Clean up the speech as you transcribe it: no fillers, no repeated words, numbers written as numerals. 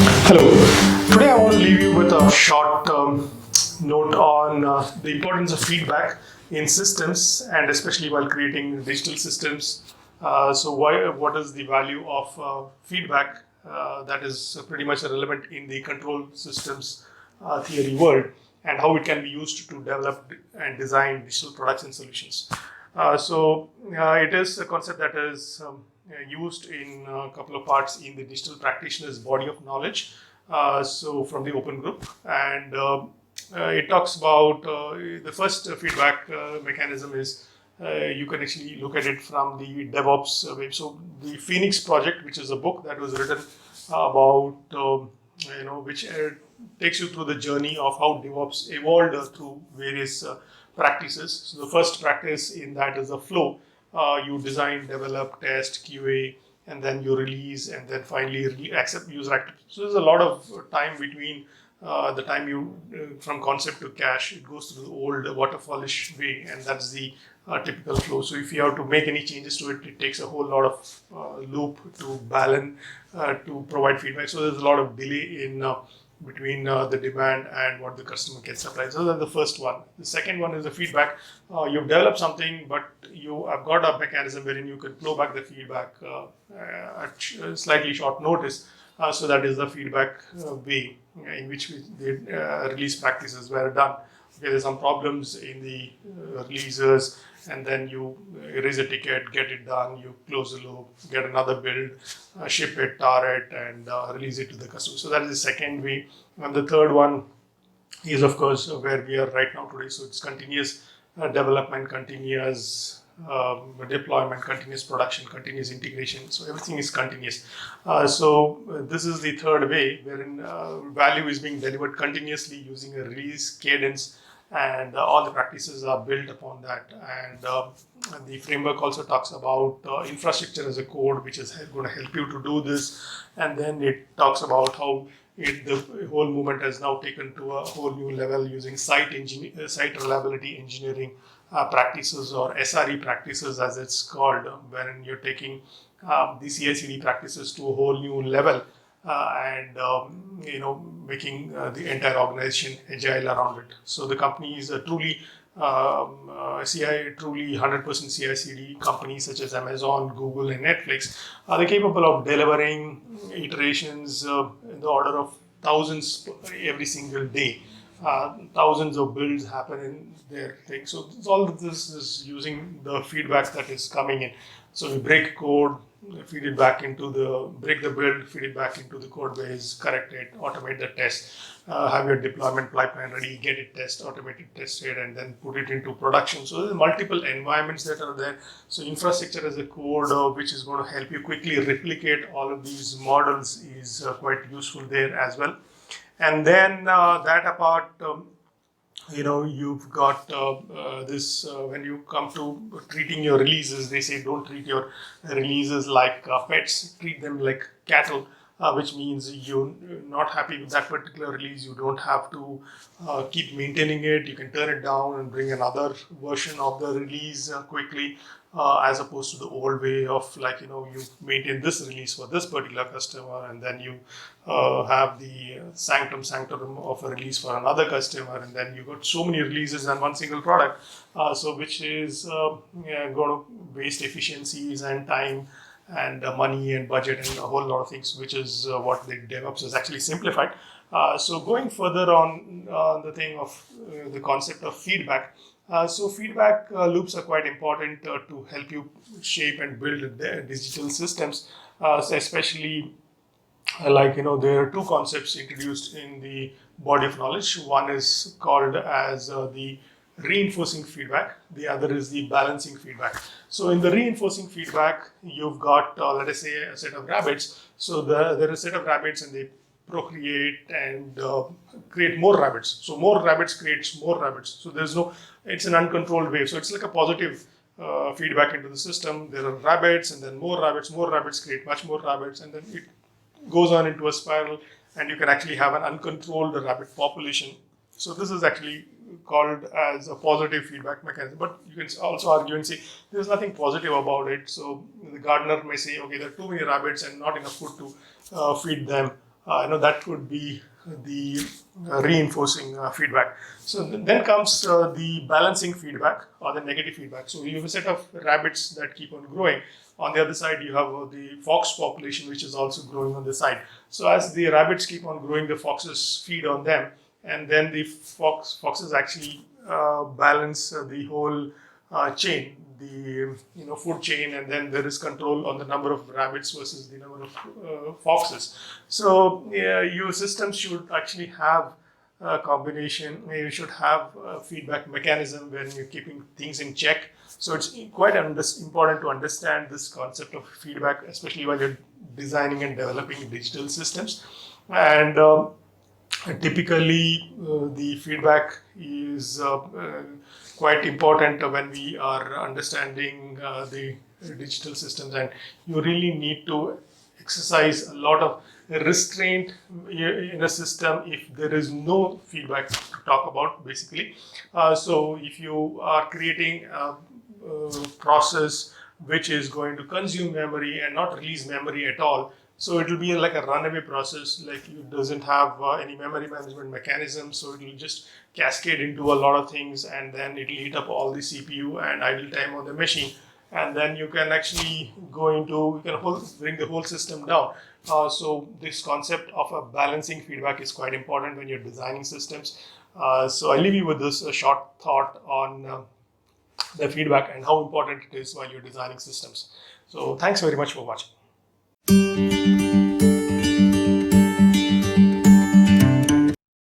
Hello. Today I want to leave you with a short note on the importance of feedback in systems and especially while creating digital systems. What is the value of feedback that is pretty much relevant in the control systems theory world, and how it can be used to develop and design digital products and solutions. It is a concept that is used in a couple of parts in the digital practioners's body of knowledge. From the open group, and it talks about the first feedback mechanism is you can actually look at it from the Devops web. So the Phoenix project, which is a book that was written about which takes you through the journey of how Devops evolved through various practices. So the first practice in that is the flow. You design, develop, test, QA, and then you release, and then finally accept user acceptance. So there's a lot of time between the time you from concept to cache. It goes through the old waterfallish way, and that's the typical flow. So if you have to make any changes to it, it takes a whole lot of loop to balance to provide feedback. So there's a lot of delay in between the demand and what the customer can supply. So that's the first one. The second one is the feedback. You've developed something, but you have got a mechanism wherein you can flow back the feedback at slightly short notice. So that is the feedback way in which the release practices were done. Okay, there's some problems in the releases, and then you raise a ticket, get it done, you close the loop, get another build, ship it, tar it, and release it to the customer. So that is the second way. And the third one is, of course, where we are right now today. So it's continuous development, continuous deployment, continuous production, continuous integration. So everything is continuous. This is the third way wherein value is being delivered continuously using a release cadence, and all the practices are built upon that. And the framework also talks about infrastructure as a code, which is going to help you to do this. And then it talks about how the whole movement has now taken to a whole new level using site reliability engineering practices, or SRE practices as it's called, wherein you're taking the CI/CD practices to a whole new level. Making the entire organization agile around it. So the company is a truly truly 100% CI/CD companies such as Amazon, Google, and Netflix. They're capable of delivering iterations in the order of thousands every single day. Thousands of builds happen in their thing. So all of this is using the feedback that is coming in. So we break code, feed it back into break the build, feed it back into the code base, correct it, automate the test, have your deployment pipeline ready, get it automated, tested, and then put it into production. So there's multiple environments that are there. So infrastructure as a code, which is going to help you quickly replicate all of these models, is quite useful there as well. And then that apart, you've got this, when you come to treating your releases, they say don't treat your releases like pets, treat them like cattle, which means you're not happy with that particular release. You don't have to keep maintaining it. You can turn it down and bring another version of the release quickly, as opposed to the old way of you maintain this release for this particular customer, and then you have the sanctum of a release for another customer, and then you got so many releases on one single product, which is going to waste efficiencies and time and money and budget and a whole lot of things, which is what the DevOps has actually simplified. So going further on the thing of the concept of feedback. Feedback loops are quite important to help you shape and build digital systems, especially there are two concepts introduced in the body of knowledge. One is called as the reinforcing feedback. The other is the balancing feedback. So in the reinforcing feedback, you've got, let us say, a set of rabbits. So there are a set of rabbits, and they procreate and create more rabbits. So more rabbits creates more rabbits. So it's an uncontrolled wave. So it's like a positive feedback into the system. There are rabbits, and then more rabbits create much more rabbits, and then it goes on into a spiral, and you can actually have an uncontrolled rabbit population. So this is actually called as a positive feedback mechanism. But you can also argue and say there's nothing positive about it. So the gardener may say, okay, there are too many rabbits and not enough food to feed them. that would be the reinforcing feedback. So then comes the balancing feedback or the negative feedback. So you have a set of rabbits that keep on growing. On the other side, you have the fox population, which is also growing on the side. So as the rabbits keep on growing, the foxes feed on them, and then the foxes actually balance the whole chain, the food chain, and then there is control on the number of rabbits versus the number of foxes. So your systems should actually have a combination. You should have a feedback mechanism when you're keeping things in check. So it's quite important to understand this concept of feedback, especially while you're designing and developing digital systems. And typically, the feedback is quite important when we are understanding the digital systems, and you really need to exercise a lot of restraint in a system if there is no feedback to talk about, basically. So if you are creating a process which is going to consume memory and not release memory at all, so it will be like a runaway process, like it doesn't have any memory management mechanism, so it will just cascade into a lot of things, and then it will eat up all the CPU and idle time on the machine, and then you can actually bring the whole system down. So this concept of a balancing feedback is quite important when you're designing systems. So I leave you with this short thought on the feedback and how important it is while you're designing systems. So thanks very much for watching.